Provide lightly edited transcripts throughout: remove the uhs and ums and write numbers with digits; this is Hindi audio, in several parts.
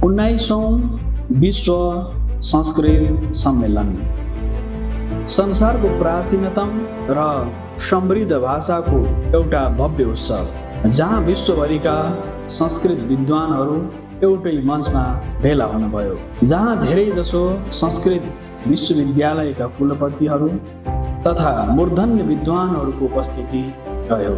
19औं विश्व संस्कृत सम्मेलन संसारको प्राचीनतम र समृद्ध भाषाको एउटा भव्य उत्सव जहाँ विश्वभरिका संस्कृत विद्वानहरू एउटै मञ्चमा भेला हुनुभयो, जहाँ धेरैजसो संस्कृत विश्वविद्यालयका कुलपतिहरू तथा मूर्धन्य विद्वानहरूको उपस्थिति रह्यो।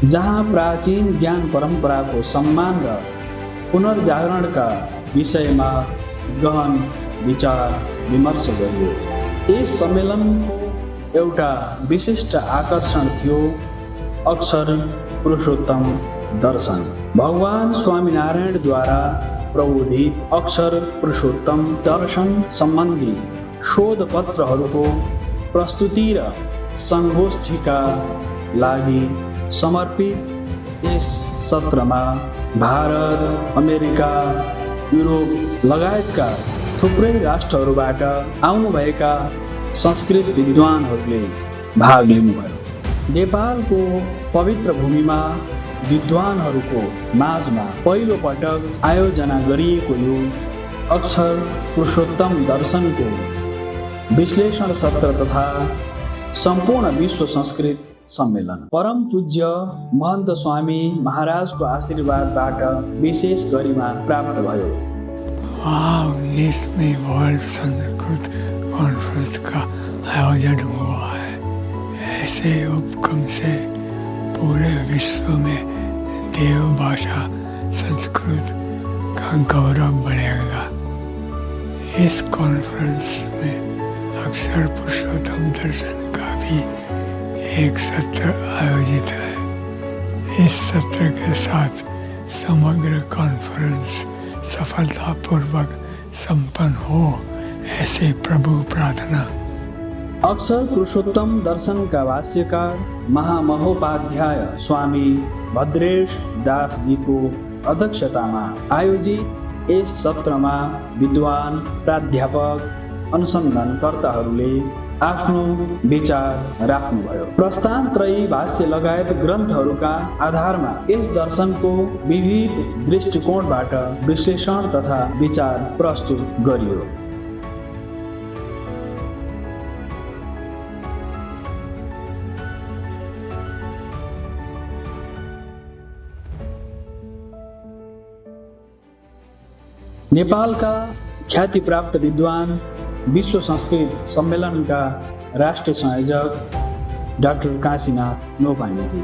जहाँ प्राचीन ज्ञान परम्पराको सम्मान र पुनर्जागरणका विषयमा गहन विचार विमर्श गरियो। यस सम्मेलनको एउटा विशिष्ट आकर्षण थियो अक्षर पुरुषोत्तम दर्शन। भगवान स्वामीनारायणद्वारा प्रबोधित अक्षर पुरुषोत्तम दर्शन सम्बन्धी शोधपत्रहरूको प्रस्तुति र सङ्गोष्ठीका लागि समर्पित यस सत्रमा भारत, अमेरिका, युरोप लगायतका थुप्रै राष्ट्रहरूबाट आउनुभएका संस्कृत विद्वानहरूले भाग लिनुभयो। नेपालको पवित्र भूमिमा विद्वानहरूको माझमा पहिलो पटक आयोजना गरिएको यो अक्षर पुरुषोत्तम दर्शनको विश्लेषण सत्र तथा सम्पूर्ण विश्व संस्कृत सम्मेलन परम पूज्य महन्त स्वामी महाराजको आशीर्वादबाट विशेष गरिमा प्राप्त भयो। 19वें वर्ल्ड संस्कृत कॉन्फ्रेंस का आयोजन हुआ है। ऐसे उपक्रम से पूरे विश्व में देव भाषा संस्कृत का गौरव बढ़ेगा। इस कॉन्फ्रेंस में अक्षर पुरुषोत्तम दर्शन का भी एक सत्र आयोजित है। इस सत्र के साथ समग्र कॉन्फ्रेंस सफलतापूर्वक संपन्न हो, ऐसे प्रभु प्रार्थना। अक्षर पुरुषोत्तम दर्शन का भाष्यकार महामहोपाध्याय स्वामी भद्रेश दास जी को अध्यक्षतामा आयोजित यस सत्रमा विद्वान, प्राध्यापक, अनुसन्धानकर्ताहरूले आफ्नो विचार राख्नुभयो। प्रस्थानत्रयी भाष्य लगायत ग्रन्थहरूका आधारमा यस दर्शनको विविध दृष्टिकोणबाट विश्लेषण तथा विचार प्रस्तुत गरियो। नेपालका ख्याति प्राप्त विद्वान विश्व संस्कृत सम्मेलनका राष्ट्रिय संयोजक डाक्टर काशीनाथ नौपानेजी,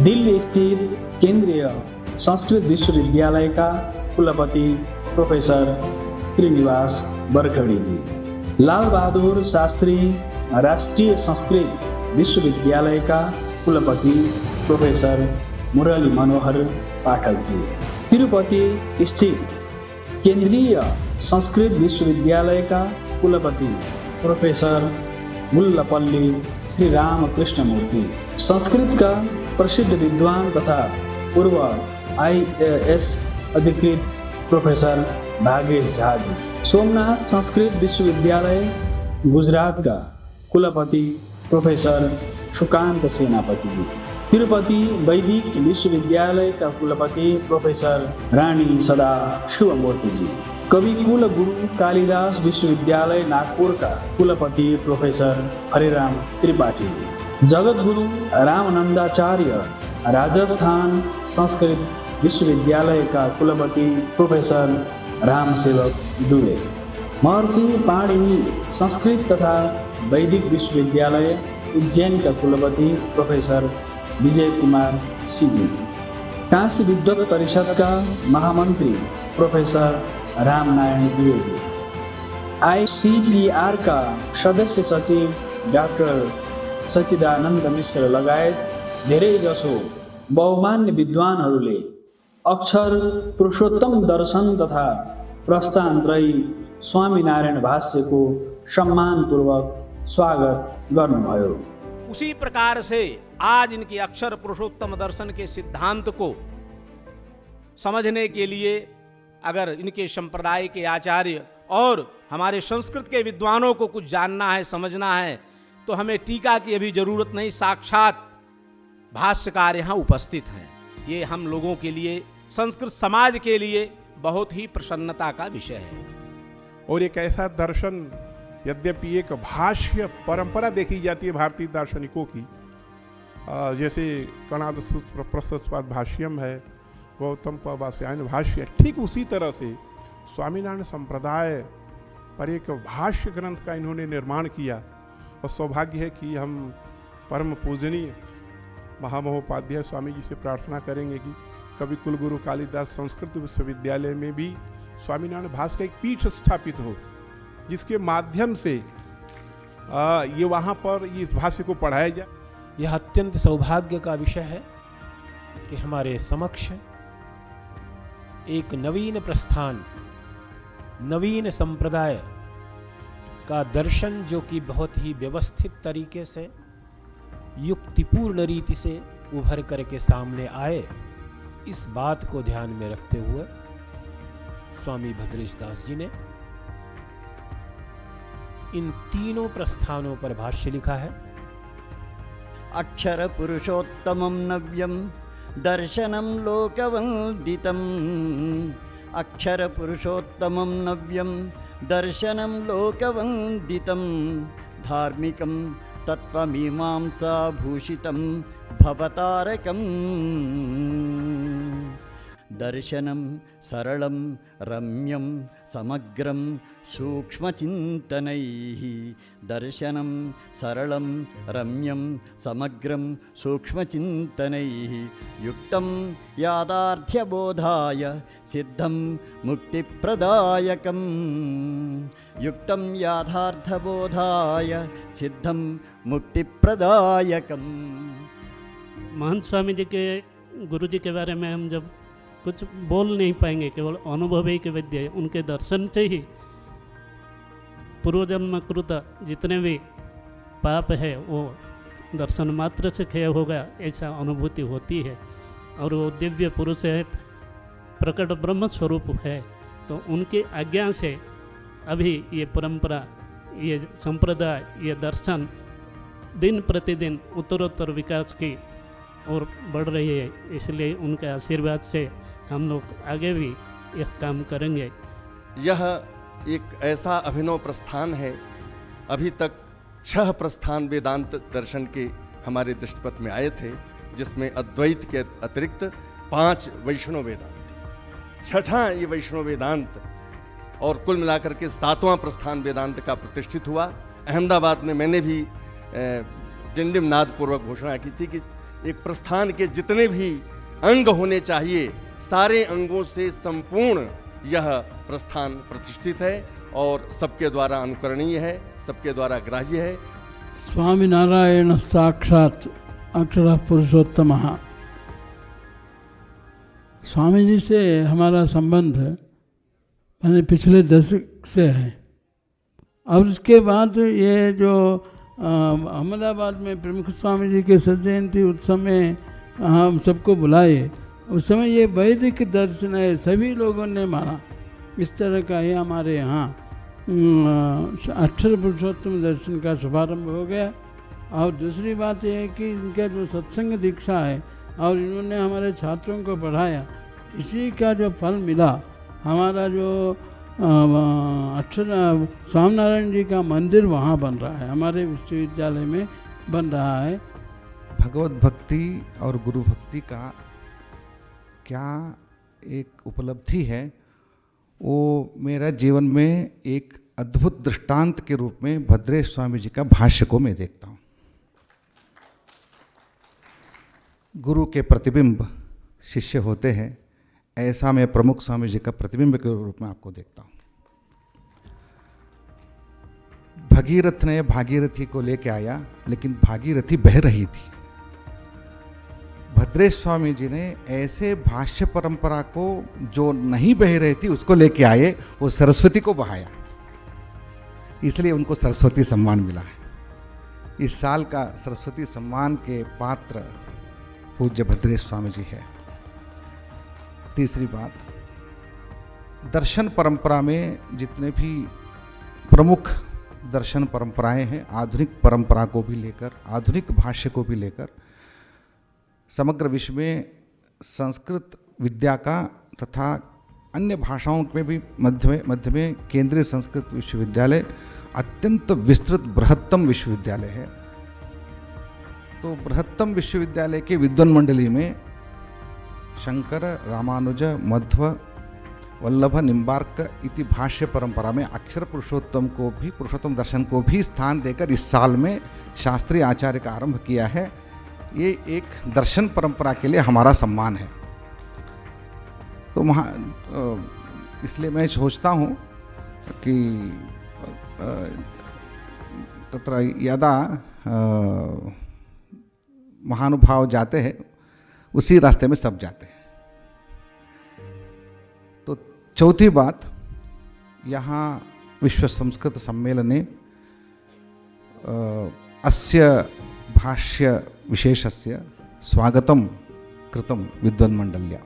दिल्ली स्थित केन्द्रीय संस्कृत विश्वविद्यालयका कुलपति प्रोफेसर श्रीनिवास बरखडीजी, लालबहादुर शास्त्री राष्ट्रिय संस्कृत विश्वविद्यालयका कुलपति प्रोफेसर मुरली मनोहर पाठकजी, तिरुपति स्थित केन्द्रीय संस्कृत विश्वविद्यालयका कुलपति प्रोफेसर मुल्लापल्ली श्री रामकृष्णमूर्ति, संस्कृतका प्रसिद्ध विद्वान तथा पूर्व IAS अधिकृत प्रोफेसर भागेश झाजी, सोमनाथ संस्कृत विश्वविद्यालय गुजरातका कुलपति प्रोफेसर सुकान्त सेनापतिजी, तिरुपति वैदिक विश्वविद्यालयका कुलपति प्रोफेसर रानी सदा शिवमूर्तिजी, कवि कुल गुरु कालिदास विश्वविद्यालय नागपुरका कुलपति प्रोफेसर हरिराम त्रिपाठी, जगत गुरु रामानन्दाचार्य राजस्थान संस्कृत विश्वविद्यालयका कुलपति प्रोफेसर रामसेवक दुबे, महर्षि पाणिनि संस्कृत तथा वैदिक विश्वविद्यालय उज्जैनका कुलपति प्रोफेसर विजय कुमार सिजी, काशी विद्वत परिषदका महामन्त्री प्रोफेसर रामनारायण द्विवेदी, ICPR का सदस्य सचिव डाक्टर सच्चिदानन्द मिश्र लगायत धेरैजसो बहुमान्य विद्वानहरूले अक्षर पुरुषोत्तम दर्शन तथा प्रस्थानत्रयी स्वामीनारायण भाष्यको सम्मानपूर्वक स्वागत गर्नुभयो। उसी प्रकार से आज इनके अक्षर पुरुषोत्तम दर्शन के सिद्धांत को समझने के लिए अगर इनके संप्रदाय के आचार्य और हमारे संस्कृत के विद्वानों को कुछ जानना है, समझना है, तो हमें टीका की अभी जरूरत नहीं, साक्षात भाष्यकार यहाँ उपस्थित हैं। ये हम लोगों के लिए, संस्कृत समाज के लिए बहुत ही प्रसन्नता का विषय है। और एक ऐसा दर्शन, यद्यपि एक भाष्य परंपरा देखी जाती है भारतीय दार्शनिकों की, जैसे कणाद सूत्र प्रस्तुत भाष्यम है, गौतम पवास्यायन भाष्य, ठीक उसी तरह से स्वामीनारायण संप्रदाय पर एक भाष्य ग्रंथ का इन्होंने निर्माण किया। और सौभाग्य है कि हम परम पूजनीय महामहोपाध्याय स्वामी जी से प्रार्थना करेंगे कि कवि कुलगुरु कालिदास संस्कृत विश्वविद्यालय में भी स्वामीनारायण भाष्य का एक पीठ स्थापित हो, जिसके माध्यम से ये वहाँ पर इस भाष्य को पढ़ाया जाए। यह अत्यंत सौभाग्य का विषय है कि हमारे समक्ष एक नवीन प्रस्थान, नवीन संप्रदाय का दर्शन, जो कि बहुत ही व्यवस्थित तरीके से, युक्तिपूर्ण रीति से उभर करके सामने आए, इस बात को ध्यान में रखते हुए स्वामी भद्रेश दास जी ने इन तीनों प्रस्थानों पर भाष्य लिखा है। अक्षर पुरुषोत्तमं नव्यं दर्शनं लोकवन्दितम्, अक्षर पुरुषोत्तमं नव्यं दर्शनं लोकवन्दितं, धार्मिकं तत्त्वमीमांसाभूषितं भवतारकम्, दर्शनं सरलं रम्यं समग्रं सूक्ष्मचिन्तनैः, दर्शनं सरलं रम्यं समग्रं सूक्ष्मचिन्तनैः, युक्तं यादार्थ्यबोधाय सिद्धं मुक्तिप्रदायकम्, युक्तं याथार्थबोधाय सिद्धं मुक्तिप्रदायकम्। महंत स्वामी जी के, गुरु जी के बारे में हम जब कुछ बोल नहीं पाएंगे, केवल अनुभवी के विद्या, उनके दर्शन से ही पूर्वजन्म कृत जितने भी पाप है वो दर्शन मात्र से क्षय होगा, ऐसा अनुभूति होती है। और वो दिव्य पुरुष है, प्रकट ब्रह्म स्वरूप है। तो उनकी आज्ञा से अभी ये परंपरा, ये संप्रदाय, ये दर्शन दिन प्रतिदिन उत्तरोत्तर विकास की ओर बढ़ रही है। इसलिए उनके आशीर्वाद से हम लोग आगे भी यह काम करेंगे। यह एक ऐसा अभिनव प्रस्थान है, अभी तक 6 प्रस्थान वेदांत दर्शन के हमारे दृष्टिपथ में आए थे, जिसमें अद्वैत के अतिरिक्त 5 वैष्णव वेदांत थे। 6ठा ये वैष्णव वेदांत और कुल मिलाकर के 7वां प्रस्थान वेदांत का प्रतिष्ठित हुआ। अहमदाबाद में मैंने भी डिंडिम नाद पूर्वक घोषणा की थी कि एक प्रस्थान के जितने भी अंग होने चाहिए, सारे अंगों से संपूर्ण यह प्रस्थान प्रतिष्ठित है और सबके द्वारा अनुकरणीय है, सबके द्वारा ग्राह्य है। स्वामी नारायण साक्षात अक्षर पुरुषोत्तम। स्वामी जी से हमारा संबंध मैंने पिछले दशक से है। और उसके बाद ये जो अहमदाबाद में प्रमुख स्वामी जी के सजयंती उत्सव में हम सबको बुलाए, उस समय ये वैदिक दर्शन है, सभी लोगों ने माना। इस तरह का ही हमारे यहाँ अक्षर पुरुषोत्तम दर्शन का शुभारंभ हो गया। और दूसरी बात यह है कि इनका जो सत्संग दीक्षा है और इन्होंने हमारे छात्रों को पढ़ाया, इसी का जो फल मिला। हमारा जो अक्षर स्वामीनारायण जी का मंदिर वहाँ बन रहा है, हमारे विश्वविद्यालय में बन रहा है। भगवत भक्ति और गुरु भक्ति का क्या एक उपलब्धि है, वो मेरा जीवन में एक अद्भुत दृष्टांत के रूप में भद्रेश स्वामी जी का भाष्य को मैं देखता हूँ। गुरु के प्रतिबिंब शिष्य होते हैं, ऐसा मैं प्रमुख स्वामी जी का प्रतिबिंब के रूप में आपको देखता हूँ। भगीरथ ने भागीरथी को लेके आया, लेकिन भागीरथी बह रही थी। भद्रेश स्वामी जी ने ऐसे भाष्य परंपरा को जो नहीं बह रही थी उसको लेके आए, वो सरस्वती को बहाया, इसलिए उनको सरस्वती सम्मान मिला है। इस साल का सरस्वती सम्मान के पात्र पूज्य भद्रेश स्वामी जी है। तीसरी बात, दर्शन परंपरा में जितने भी प्रमुख दर्शन परंपराएं हैं, आधुनिक परंपरा को भी लेकर, आधुनिक भाष्य को भी लेकर, समग्र विश्व में संस्कृत विद्या का तथा अन्य भाषाओं में भी मध्य में केंद्रीय संस्कृत विश्वविद्यालय अत्यंत विस्तृत बृहत्तम विश्वविद्यालय है। तो बृहत्तम विश्वविद्यालय के विद्वान मंडली में शंकर, रामानुज, मध्व, वल्लभ, निम्बार्क इति भाष्य परंपरा में अक्षर पुरुषोत्तम को भी, पुरुषोत्तम दर्शन को भी स्थान देकर इस साल में शास्त्रीय आचार्य का आरंभ किया है। ये एक दर्शन परंपरा के लिए हमारा सम्मान है। तो इसलिए मैं सोचता हूँ कि तत्र यदा महानुभाव जाते हैं उसी रास्ते में सब जाते हैं। तो चौथी बात, यहाँ विश्व संस्कृत सम्मेलने अस्य भाष्य विशेषस्य स्वागतं कृतं विद्वन्मण्डल्या।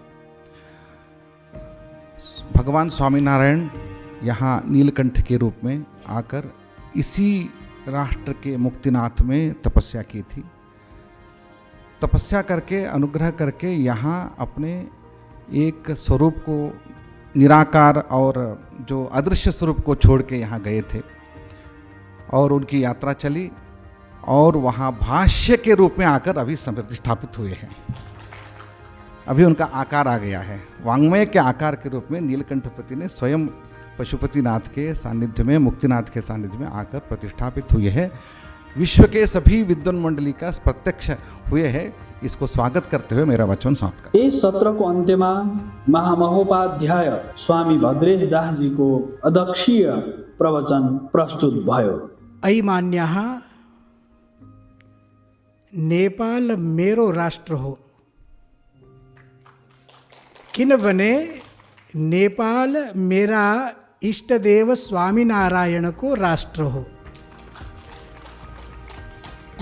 भगवान स्वामीनारायण यहाँ नीलकंठ के रूप में आकर इसी राष्ट्र के मुक्तिनाथ में तपस्या की थी। तपस्या करके, अनुग्रह करके यहाँ अपने एक स्वरूप को, निराकार और जो अदृश्य स्वरूप को छोड़ के यहाँ गए थे और उनकी यात्रा चली और वहाँ भाष्य के रूप में आकर अभी प्रतिष्ठापित हुए हैं। अभी उनका आकार आ गया है। वांग्मय के आकार के रूप में नीलकंठपति ने स्वयं पशुपतिनाथ के सानिध्य में, मुक्तिनाथ के सानिध्य में आकर प्रतिष्ठापित हुए हैं। विश्व के सभी विद्वान मंडली का प्रत्यक्ष हुए हैं। इसको स्वागत करते हुए मेरा वचन समाप्त। यस सत्रको अन्त्यमा महामहोपाध्याय स्वामी भद्रेश दासजीको अध्यक्षीय प्रवचन प्रस्तुत भयो। ऐमान्यः, नेपाल मेरो राष्ट्र हो, किनभने नेपाल मेरा इष्ट देव स्वामीनारायण को राष्ट्र हो।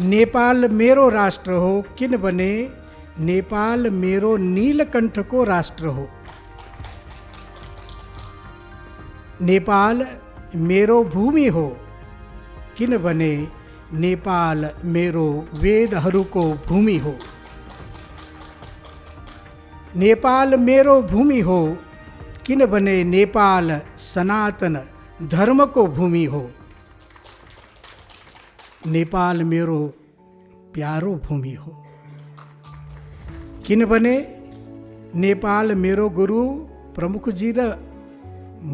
नेपाल मेरो राष्ट्र हो किनभने नेपाल मेरो नीलकंठ को राष्ट्र हो। नेपाल मेरो भूमि हो किनभने नेपाल मेरो वेदहरूको भूमि हो। नेपाल मेरो भूमि हो किनभने नेपाल सनातन धर्म को भूमि हो। नेपाल मेरो प्यारो भूमि हो किनभने नेपाल मेरो गुरु प्रमुख जी र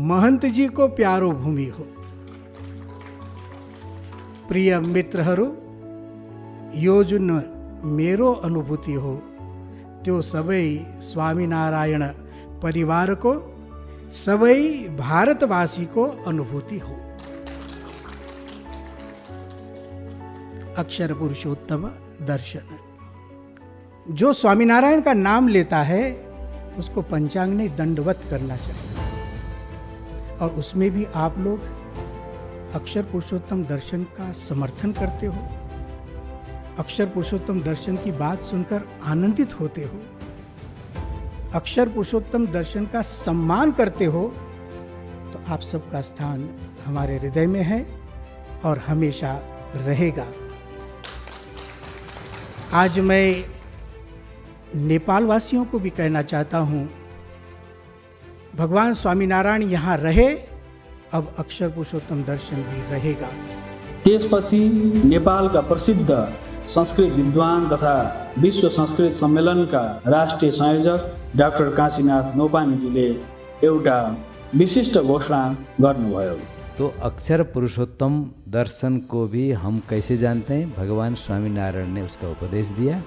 महंत जी को प्यारो भूमि हो। प्रिय मित्रहरू, यो जुन मेरो अनुभूति हो त्यो सबै स्वामीनारायण परिवार को, सबै भारतवासी को अनुभूति हो। अक्षर पुरुषोत्तम दर्शन, जो स्वामीनारायण का नाम लेता है उसको पंचांग ने दंडवत करना चाहिए। और उसमें भी आप लोग अक्षर पुरुषोत्तम दर्शन का समर्थन करते हो, अक्षर पुरुषोत्तम दर्शन की बात सुनकर आनंदित होते हो, अक्षर पुरुषोत्तम दर्शन का सम्मान करते हो, तो आप सबका स्थान हमारे हृदय में है और हमेशा रहेगा। आज मैं नेपाल वासियों को भी कहना चाहता हूँ, भगवान स्वामीनारायण यहाँ रहे, अब अक्षर पुरुषोत्तम दर्शन भी रहेगा। त्यसपछि नेपालका प्रसिद्ध संस्कृत विद्वान तथा विश्व संस्कृत सम्मेलनका राष्ट्रिय संयोजक डाक्टर काशीनाथ नौपानेजीले एउटा विशिष्ट घोषणा गर्नुभयो। तो अक्षर पुरुषोत्तम दर्शन को भी हम कैसे जानते हैं? भगवान स्वामीनारायण ने उसका उपदेश दिया।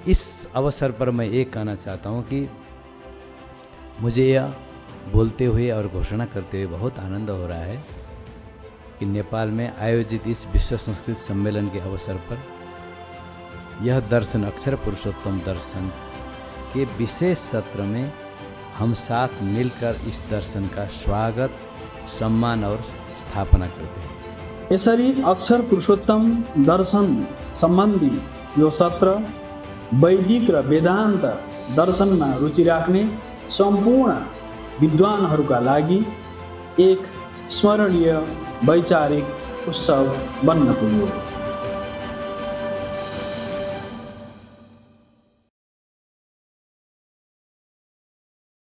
इस अवसर पर मैं ये कहना चाहता हूँ कि मुझे यह बोलते हुए और घोषणा करते हुए बहुत आनंद हो रहा है कि नेपाल में आयोजित इस विश्व संस्कृत सम्मेलन के अवसर पर यह दर्शन अक्षर पुरुषोत्तम दर्शन के विशेष सत्र में हम साथ मिलकर इस दर्शन का स्वागत, सम्मान और स्थापना करते हैं। यसरी अक्षर पुरुषोत्तम दर्शन सम्बन्धी यो सत्र वैदिक र वेदान्त दर्शनमा रुचि राख्ने सम्पूर्ण विद्वानहरूका लागि एक स्मरणीय वैचारिक उत्सव बन्न पुग्यो।